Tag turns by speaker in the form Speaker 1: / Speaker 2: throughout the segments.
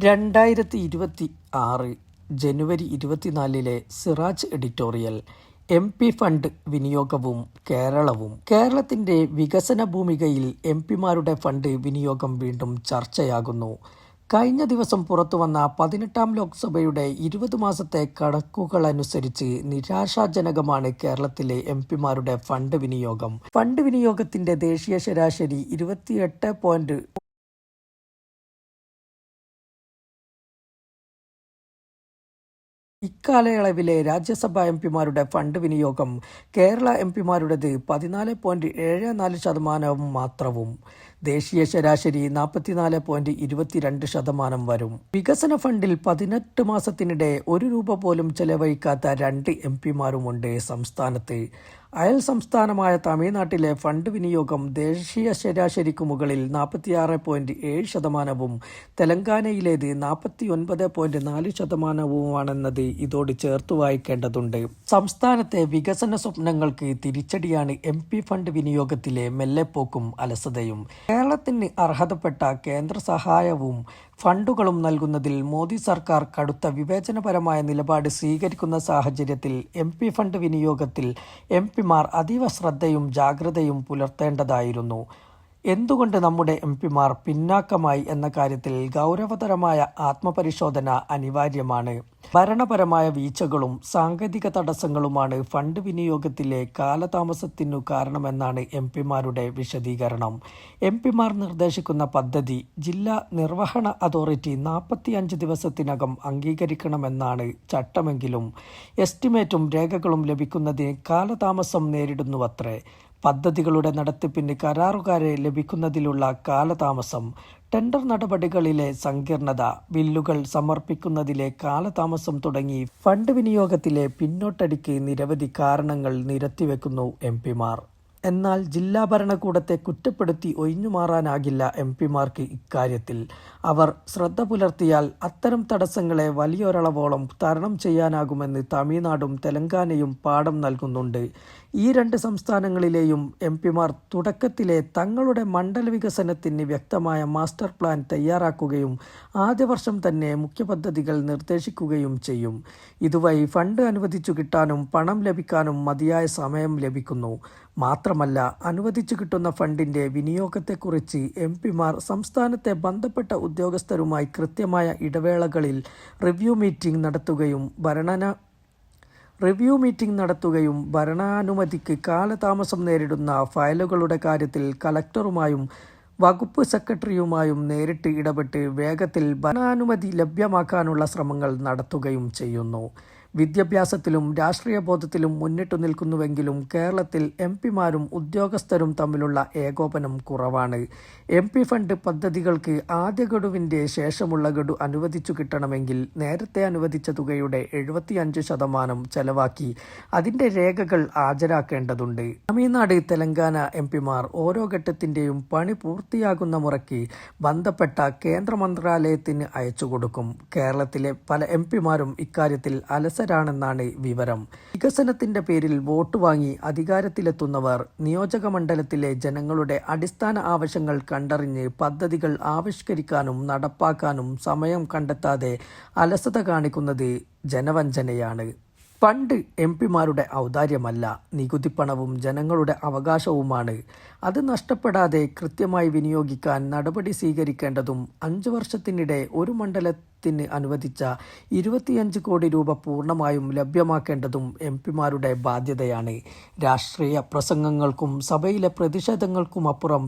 Speaker 1: 2026 ജനുവരി 24 Siraj editorial MP. Fund വിനിയോഗവും കേരളവും. കേരളത്തിന്റെ വികസന ഭൂമികയിൽ എം.പിമാരുടെ ഫണ്ട് വിനിയോഗം വീണ്ടും ചർച്ചയാകുന്നു. കഴിഞ്ഞ ദിവസം പുറത്തുവന്ന 18ാം ലോക്സഭയുടെ 20 മാസത്തെ കണക്കുകളനുസരിച്ച് നിരാശാജനകമാണ് കേരളത്തിലെ എം.പിമാരുടെ ഫണ്ട് വിനിയോഗം. ഫണ്ട് വിനിയോഗത്തിന്റെ ദേശീയ ശരാശരി 28. ഇക്കാലയളവിലെ രാജ്യസഭാ എം.പിമാരുടെ ഫണ്ട് വിനിയോഗം കേരള എം.പിമാരുടേത് 14.74% മാത്രവും. ദേശീയ ശരാശരി 44.22% വരും. വികസന ഫണ്ടിൽ 18 മാസത്തിനിടെ ₹1 പോലും ചെലവഴിക്കാത്ത 2 എം.പിമാരുമുണ്ട് സംസ്ഥാനത്ത്. അയൽ സംസ്ഥാനമായ തമിഴ്നാട്ടിലെ ഫണ്ട് വിനിയോഗം ദേശീയ ശരാശരിക്കു മുകളിൽ 46.7%, തെലങ്കാനയിലേത് 49.4%, ഇതോട് ചേർത്തു വായിക്കേണ്ടതുണ്ട്. സംസ്ഥാനത്തെ വികസന സ്വപ്നങ്ങൾക്ക് തിരിച്ചടിയാണ് എം.പി. ഫണ്ട് വിനിയോഗത്തിലെ മെല്ലെപ്പോക്കും അലസതയും. കേരളത്തിന് അർഹതപ്പെട്ട കേന്ദ്ര സഹായവും ഫണ്ടുകളും നൽകുന്നതിൽ മോദി സർക്കാർ കടുത്ത വിവേചനപരമായ നിലപാട് സ്വീകരിക്കുന്ന സാഹചര്യത്തിൽ എം.പി. ഫണ്ട് വിനിയോഗത്തിൽ എം.പിമാർ അതീവ ശ്രദ്ധയും ജാഗ്രതയും പുലർത്തേണ്ടതായിരുന്നു. എന്തുകൊണ്ട് നമ്മുടെ എം.പിമാർ പിന്നാക്കമായി എന്ന കാര്യത്തിൽ ഗൗരവതരമായ ആത്മപരിശോധന അനിവാര്യമാണ്. ഭരണപരമായ വീഴ്ചകളും സാങ്കേതിക തടസ്സങ്ങളുമാണ് ഫണ്ട് വിനിയോഗത്തിലെ കാലതാമസത്തിനു കാരണമെന്നാണ് എം.പിമാരുടെ വിശദീകരണം. എം.പിമാർ നിർദ്ദേശിക്കുന്ന പദ്ധതി ജില്ലാ നിർവഹണ അതോറിറ്റി 45 ദിവസത്തിനകം അംഗീകരിക്കണമെന്നാണ് ചട്ടമെങ്കിലും എസ്റ്റിമേറ്റും രേഖകളും ലഭിക്കുന്നതിന് കാലതാമസം നേരിടുന്നുവത്രേ. പദ്ധതികളുടെ നടത്തിപ്പിന് കരാറുകാരെ ലഭിക്കുന്നതിലുള്ള കാലതാമസം, ടെൻഡർ നടപടികളിലെ സങ്കീർണത, ബില്ലുകൾ സമർപ്പിക്കുന്നതിലെ കാലതാമസം തുടങ്ങി ഫണ്ട് വിനിയോഗത്തിലെ പിന്നോട്ടടിക്ക് നിരവധി കാരണങ്ങൾ നിരത്തിവെക്കുന്നു എം.പിമാർ. എന്നാൽ ജില്ലാ ഭരണകൂടത്തെ കുറ്റപ്പെടുത്തി ഒഴിഞ്ഞുമാറാനാകില്ല എം.പിമാർക്ക് ഇക്കാര്യത്തിൽ. അവർ ശ്രദ്ധ പുലർത്തിയാൽ അത്തരം തടസ്സങ്ങളെ വലിയൊരളവോളം തരണം ചെയ്യാനാകുമെന്ന് തമിഴ്നാടും തെലങ്കാനയും പാഠം നൽകുന്നുണ്ട്. ഈ 2 സംസ്ഥാനങ്ങളിലെയും എം.പിമാർ തുടക്കത്തിലെ തങ്ങളുടെ മണ്ഡല വികസനത്തിന് വ്യക്തമായ മാസ്റ്റർ പ്ലാൻ തയ്യാറാക്കുകയും ആദ്യ വർഷം തന്നെ മുഖ്യപദ്ധതികൾ നിർദ്ദേശിക്കുകയും ചെയ്യും. ഇതുവഴി ഫണ്ട് അനുവദിച്ചു കിട്ടാനും പണം ലഭിക്കാനും മതിയായ സമയം ലഭിക്കുന്നു. മാത്രമല്ല, അനുവദിച്ചു കിട്ടുന്ന ഫണ്ടിന്റെ വിനിയോഗത്തെക്കുറിച്ച് എം.പിമാർ സംസ്ഥാനത്തെ ബന്ധപ്പെട്ട ഉദ്യോഗസ്ഥരുമായി കൃത്യമായ ഇടവേളകളിൽ റിവ്യൂ മീറ്റിംഗ് നടത്തുകയും ഭരണാനുമതിക്ക് കാലതാമസം നേരിടുന്ന ഫയലുകളുടെ കാര്യത്തിൽ കളക്ടറുമായും വകുപ്പ് സെക്രട്ടറിയുമായും നേരിട്ട് ഇടപെട്ട് വേഗത്തിൽ ഭരണാനുമതി ലഭ്യമാക്കാനുള്ള ശ്രമങ്ങൾ നടത്തുകയും ചെയ്യുന്നു. വിദ്യാഭ്യാസത്തിലും രാഷ്ട്രീയ ബോധത്തിലും മുന്നിട്ടു നിൽക്കുന്നുവെങ്കിലും കേരളത്തിൽ എം.പിമാരും ഉദ്യോഗസ്ഥരും തമ്മിലുള്ള ഏകോപനം കുറവാണ്. എം.പി. ഫണ്ട് പദ്ധതികൾക്ക് ആദ്യ ഗഡുവിൻ്റെ ശേഷമുള്ള ഗഡു അനുവദിച്ചു കിട്ടണമെങ്കിൽ നേരത്തെ അനുവദിച്ച തുകയുടെ 75% ചെലവാക്കി അതിൻ്റെ രേഖകൾ ഹാജരാക്കേണ്ടതുണ്ട്. തമിഴ്നാട്, തെലങ്കാന എം.പിമാർ ഓരോ ഘട്ടത്തിൻ്റെയും പണി പൂർത്തിയാകുന്ന മുറയ്ക്ക് ബന്ധപ്പെട്ട കേന്ദ്ര മന്ത്രാലയത്തിന് അയച്ചുകൊടുക്കും. കേരളത്തിലെ പല എം.പിമാരും ഇക്കാര്യത്തിൽ അലസരാണെന്നാണ് വിവരം. വികസനത്തിന്റെ പേരിൽ വോട്ട് വാങ്ങി അധികാരത്തിലെത്തുന്നവർ നിയോജക മണ്ഡലത്തിലെ ജനങ്ങളുടെ അടിസ്ഥാന ആവശ്യങ്ങൾ കണ്ടറിഞ്ഞ് പദ്ധതികൾ ആവിഷ്കരിക്കാനും നടപ്പാക്കാനും സമയം കണ്ടെത്താതെ അലസത കാണിക്കുന്നത് ജനവഞ്ചനയാണ്. ഫണ്ട് എം.പിമാരുടെ ഔദാര്യമല്ല, നികുതിപ്പണവും ജനങ്ങളുടെ അവകാശവുമാണ്. അത് നഷ്ടപ്പെടാതെ കൃത്യമായി വിനിയോഗിക്കാൻ നടപടി സ്വീകരിക്കേണ്ടതും 5 വർഷത്തിനിടെ ഒരു മണ്ഡലത്തിന് അനുവദിച്ച 25 കോടി രൂപ പൂർണ്ണമായും ലഭ്യമാക്കേണ്ടതും എം.പിമാരുടെ ബാധ്യതയാണ്. രാഷ്ട്രീയ പ്രസംഗങ്ങൾക്കും സഭയിലെ പ്രതിഷേധങ്ങൾക്കുമപ്പുറം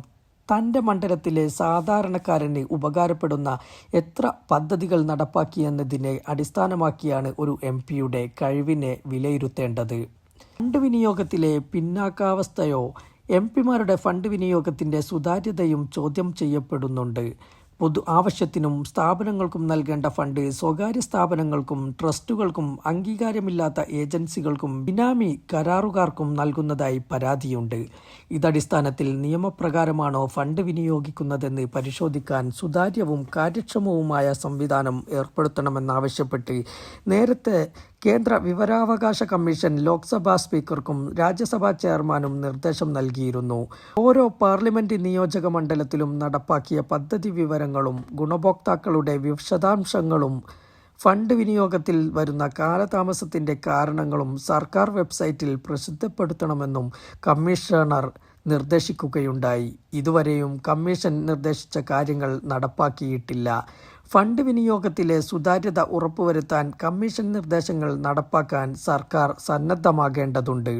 Speaker 1: തൻ്റെ മണ്ഡലത്തിലെ സാധാരണക്കാരന് ഉപകാരപ്പെടുന്ന എത്ര പദ്ധതികൾ നടപ്പാക്കിയെന്നതിനെ അടിസ്ഥാനമാക്കിയാണ് ഒരു എം.പിയുടെ കഴിവിനെ വിലയിരുത്തേണ്ടത്. ഫണ്ട് വിനിയോഗത്തിലെ പിന്നാക്കാവസ്ഥയോ എം.പിമാരുടെ ഫണ്ട് വിനിയോഗത്തിൻ്റെ സുതാര്യതയും ചോദ്യം ചെയ്യപ്പെടുന്നുണ്ട്. പൊതു ആവശ്യത്തിനും സ്ഥാപനങ്ങൾക്കും നൽകേണ്ട ഫണ്ട് സ്വകാര്യ സ്ഥാപനങ്ങൾക്കും ട്രസ്റ്റുകൾക്കും അംഗീകാരമില്ലാത്ത ഏജൻസികൾക്കും ബിനാമി കരാറുകാർക്കും നൽകുന്നതായി പരാതിയുണ്ട്. ഇതടിസ്ഥാനത്തിൽ നിയമപ്രകാരമാണോ ഫണ്ട് വിനിയോഗിക്കുന്നതെന്ന് പരിശോധിക്കാൻ സുതാര്യവും കാര്യക്ഷമവുമായ സംവിധാനം ഏർപ്പെടുത്തണമെന്നാവശ്യപ്പെട്ട് നേരത്തെ കേന്ദ്ര വിവരാവകാശ കമ്മീഷൻ ലോക്സഭാ സ്പീക്കർക്കും രാജ്യസഭാ ചെയർമാനും നിർദ്ദേശം നൽകിയിരുന്നു. ഓരോ പാർലമെന്റ് നിയോജക മണ്ഡലത്തിലും നടപ്പാക്കിയ പദ്ധതി വിവരങ്ങളും ഗുണഭോക്താക്കളുടെ വിശദാംശങ്ങളും ഫണ്ട് വിനിയോഗത്തിൽ വരുന്ന കാലതാമസത്തിന്റെ കാരണങ്ങളും സർക്കാർ വെബ്സൈറ്റിൽ പ്രസിദ്ധപ്പെടുത്തണമെന്നും കമ്മീഷണർ നിർദ്ദേശിക്കുകയുണ്ടായി. ഇതുവരെയും കമ്മീഷൻ നിർദ്ദേശിച്ച കാര്യങ്ങൾ നടപ്പാക്കിയിട്ടില്ല. ഫണ്ട് വിനിയോഗത്തിലെ സുതാര്യത ഉറപ്പുവരുത്താൻ കമ്മീഷൻ നിർദ്ദേശങ്ങൾ നടപ്പാക്കാൻ സർക്കാർ സന്നദ്ധമാകേണ്ടതുണ്ട്.